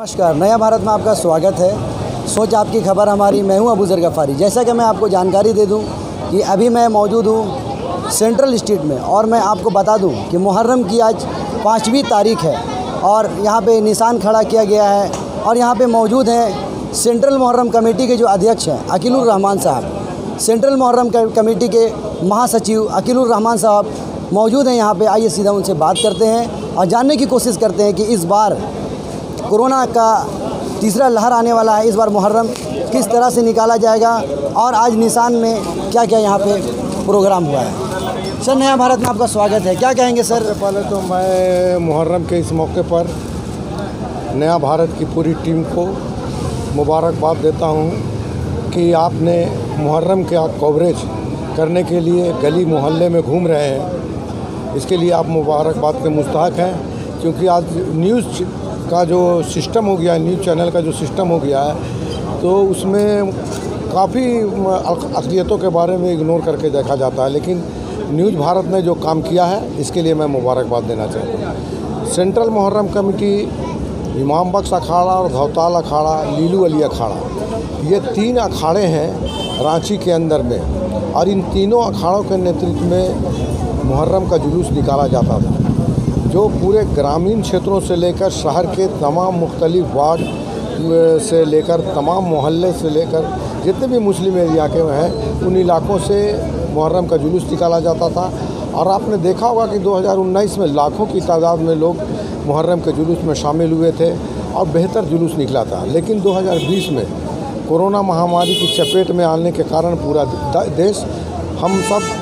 नमस्कार, नया भारत में आपका स्वागत है। सोच आपकी खबर हमारी, मैं हूं अबूज़र गफ़ारी। जैसा कि मैं आपको जानकारी दे दूं कि अभी मैं मौजूद हूं सेंट्रल स्ट्रीट में और मैं आपको बता दूं कि मुहर्रम की आज 5वीं तारीख है और यहां पे निशान खड़ा किया गया है और यहां पे मौजूद हैं सेंट्रल मुहर्रम कमेटी के जो अध्यक्ष हैं अकीलुर रहमान साहब, सेंट्रल मुहर्रम कमेटी के महासचिव अकीलुर रहमान साहब मौजूद हैं यहाँ पे। आइए सीधा उनसे बात करते हैं और जानने की कोशिश करते हैं कि इस बार कोरोना का तीसरा लहर आने वाला है, इस बार मुहर्रम किस तरह से निकाला जाएगा और आज निशान में क्या क्या यहाँ पे प्रोग्राम हुआ है। सर, नया भारत में आपका स्वागत है, क्या कहेंगे सर? सबसे पहले तो मैं मुहर्रम के इस मौके पर नया भारत की पूरी टीम को मुबारकबाद देता हूँ कि आपने मुहर्रम का कवरेज करने के लिए गली मोहल्ले में घूम रहे हैं। इसके लिए आप मुबारकबाद के मुस्तहक हैं, क्योंकि आज न्यूज़ का जो सिस्टम हो गया है, न्यूज़ चैनल का जो सिस्टम हो गया है, तो उसमें काफ़ी अक़लियतों के बारे में इग्नोर करके देखा जाता है। लेकिन न्यूज़ भारत ने जो काम किया है, इसके लिए मैं मुबारकबाद देना चाहता हूँ। सेंट्रल मुहर्रम कमेटी, इमाम बख्श अखाड़ा और धौताल अखाड़ा, लीलू अली अखाड़ा, ये 3 अखाड़े हैं रांची के अंदर में, और इन तीनों अखाड़ों के नेतृत्व में मुहर्रम का जुलूस निकाला जाता था, जो पूरे ग्रामीण क्षेत्रों से लेकर शहर के तमाम मुख्तलिफ वार्ड से लेकर तमाम मोहल्ले से लेकर जितने भी मुस्लिम एरिया के हैं, उन इलाकों से मुहर्रम का जुलूस निकाला जाता था। और आपने देखा होगा कि 2019 में लाखों की तादाद में लोग मुहर्रम के जुलूस में शामिल हुए थे और बेहतर जुलूस निकला था। लेकिन 2020 में कोरोना महामारी की चपेट में आने के कारण पूरा देश, हम सब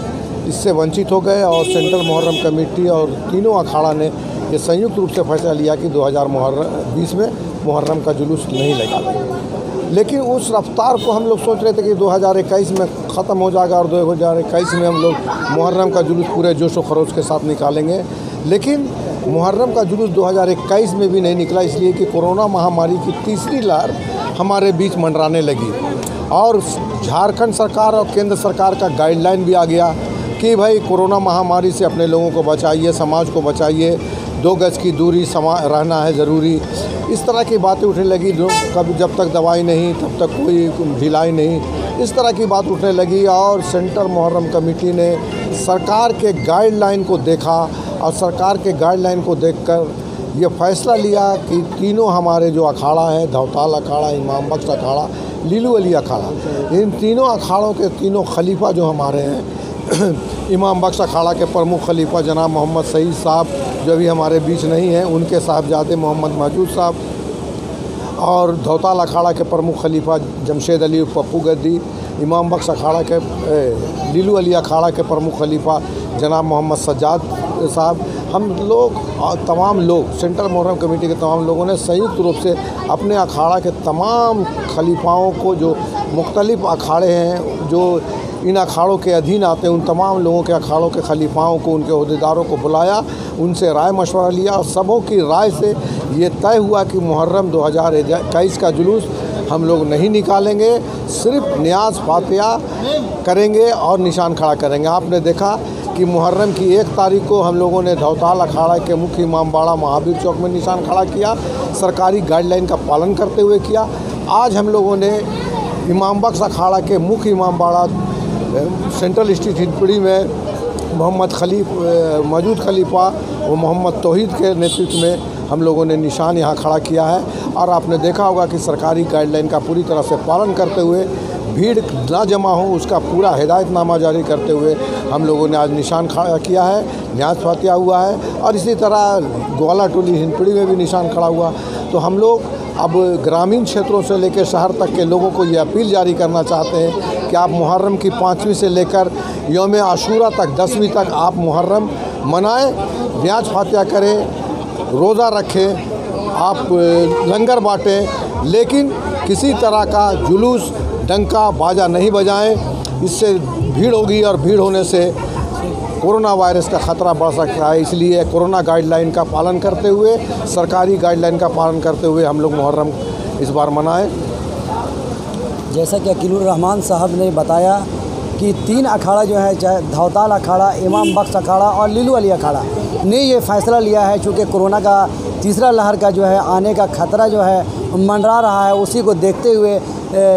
इससे वंचित हो गए और सेंट्रल मुहर्रम कमेटी और तीनों अखाड़ा ने ये संयुक्त रूप से फैसला लिया कि 2020 में मुहर्रम का जुलूस नहीं लगाएंगे। लेकिन उस रफ्तार को हम लोग सोच रहे थे कि 2021 में ख़त्म हो जाएगा और 2021 में हम लोग मुहर्रम का जुलूस पूरे जोश व खरोश के साथ निकालेंगे। लेकिन मुहर्रम का जुलूस 2021 में भी नहीं निकला, इसलिए कि कोरोना महामारी की तीसरी लहर हमारे बीच मंडराने लगी और झारखंड सरकार और केंद्र सरकार का गाइडलाइन भी आ गया कि भाई कोरोना महामारी से अपने लोगों को बचाइए, समाज को बचाइए, 2 गज की दूरी रहना है ज़रूरी। इस तरह की बातें उठने लगी। कभी जब तक दवाई नहीं तब तक कोई ढिलाई नहीं, इस तरह की बात उठने लगी। और सेंट्रल मुहर्रम कमेटी ने सरकार के गाइडलाइन को देखा और सरकार के गाइडलाइन को देखकर ये फ़ैसला लिया कि तीनों हमारे जो अखाड़ा है, धौताल अखाड़ा, इमाम बख्श अखाड़ा, लीलू अली अखाड़ा, इन तीनों अखाड़ों के तीनों खलीफा जो हमारे हैं, इमाम बख्श अखाड़ा के प्रमुख खलीफा जनाब मोहम्मद सईद साहब जो अभी हमारे बीच नहीं हैं, उनके साहबजादे मोहम्मद महजूद साहब, और धौताल अखाड़ा के प्रमुख खलीफा जमशेद अली पप्पू गद्दी, इमाम बख्श अखाड़ा के लीलू अली अखाड़ा के प्रमुख खलीफा जनाब मोहम्मद सज्जाद साहब, हम लोग तमाम लोग सेंट्रल मुहर्रम कमेटी के तमाम लोगों ने संयुक्त रूप से अपने अखाड़ा के तमाम खलीफाओं को, जो मुख्तलिफ अखाड़े हैं जो इन अखाड़ों के अधीन आते हैं, उन तमाम लोगों के अखाड़ों के खलीफाओं को, उनके ओहदेदारों को बुलाया, उनसे राय मशवरा लिया और सबों की राय से ये तय हुआ कि मुहर्रम 2021 का जुलूस हम लोग नहीं निकालेंगे, सिर्फ नियाज़ फातिहा करेंगे और निशान खड़ा करेंगे। आपने देखा कि मुहर्रम की 1 तारीख को हम लोगों ने धौताल अखाड़ा के मुख्य इमामबाड़ा महावीर चौक में निशान खड़ा किया, सरकारी गाइडलाइन का पालन करते हुए किया। आज हम लोगों ने इमाम बख्श अखाड़ा के मुख्य इमामबाड़ा सेंट्रल स्ट्रीट हिंदपीढ़ी में मौजूद खलीफा व मोहम्मद तौहीद के नेतृत्व में हम लोगों ने निशान यहाँ खड़ा किया है। और आपने देखा होगा कि सरकारी गाइडलाइन का पूरी तरह से पालन करते हुए, भीड़ ना जमा हो उसका पूरा हिदायतनामा जारी करते हुए हम लोगों ने आज निशान खड़ा किया है, न्याज फातिहा हुआ है। और इसी तरह ग्वाला टोली हिंदपीढ़ी में भी निशान खड़ा हुआ। तो हम लोग अब ग्रामीण क्षेत्रों से लेकर शहर तक के लोगों को ये अपील जारी करना चाहते हैं कि आप मुहर्रम की 5वीं से लेकर यौम आशूरा तक 10वीं तक आप मुहर्रम मनाएं, न्याज फातिहा करें, रोज़ा रखें, आप लंगर बाँटें, लेकिन किसी तरह का जुलूस, डंका बाजा नहीं बजाएं। इससे भीड़ होगी और भीड़ होने से कोरोना वायरस का ख़तरा बढ़ सकता है। इसलिए कोरोना गाइडलाइन का पालन करते हुए, सरकारी गाइडलाइन का पालन करते हुए हम लोग मुहर्रम इस बार मनाएं। जैसा कि अकीलुर रहमान साहब ने बताया कि 3 अखाड़ा जो है, चाहे धौताल अखाड़ा, इमाम बख्श अखाड़ा और लीलू अली अखाड़ा ने ये फ़ैसला लिया है, चूँकि कोरोना का तीसरा लहर का जो है आने का ख़तरा जो है मंडरा रहा है, उसी को देखते हुए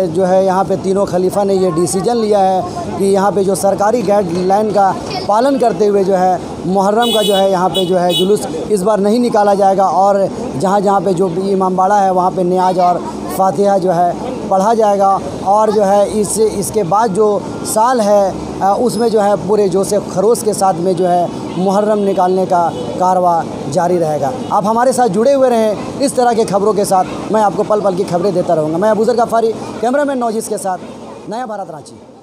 जो है यहाँ पे तीनों खलीफा ने ये डिसीजन लिया है कि यहाँ पे जो सरकारी गाइडलाइन का पालन करते हुए जो है मुहर्रम का जो है यहाँ पे जो है जुलूस इस बार नहीं निकाला जाएगा और जहाँ पे जो इमामबाड़ा है वहाँ पे नियाज और फातिहा जो है पढ़ा जाएगा और जो है इसके बाद जो साल है उसमें जो है पूरे जोश खरोश के साथ में जो है मुहर्रम निकालने का कारवा जारी रहेगा। आप हमारे साथ जुड़े हुए रहें इस तरह के खबरों के साथ। मैं आपको पल पल की खबरें देता रहूँगा। मैं अबूज़र गफ़ारी, कैमरामैन नौजिस के साथ, नया भारत, रांची।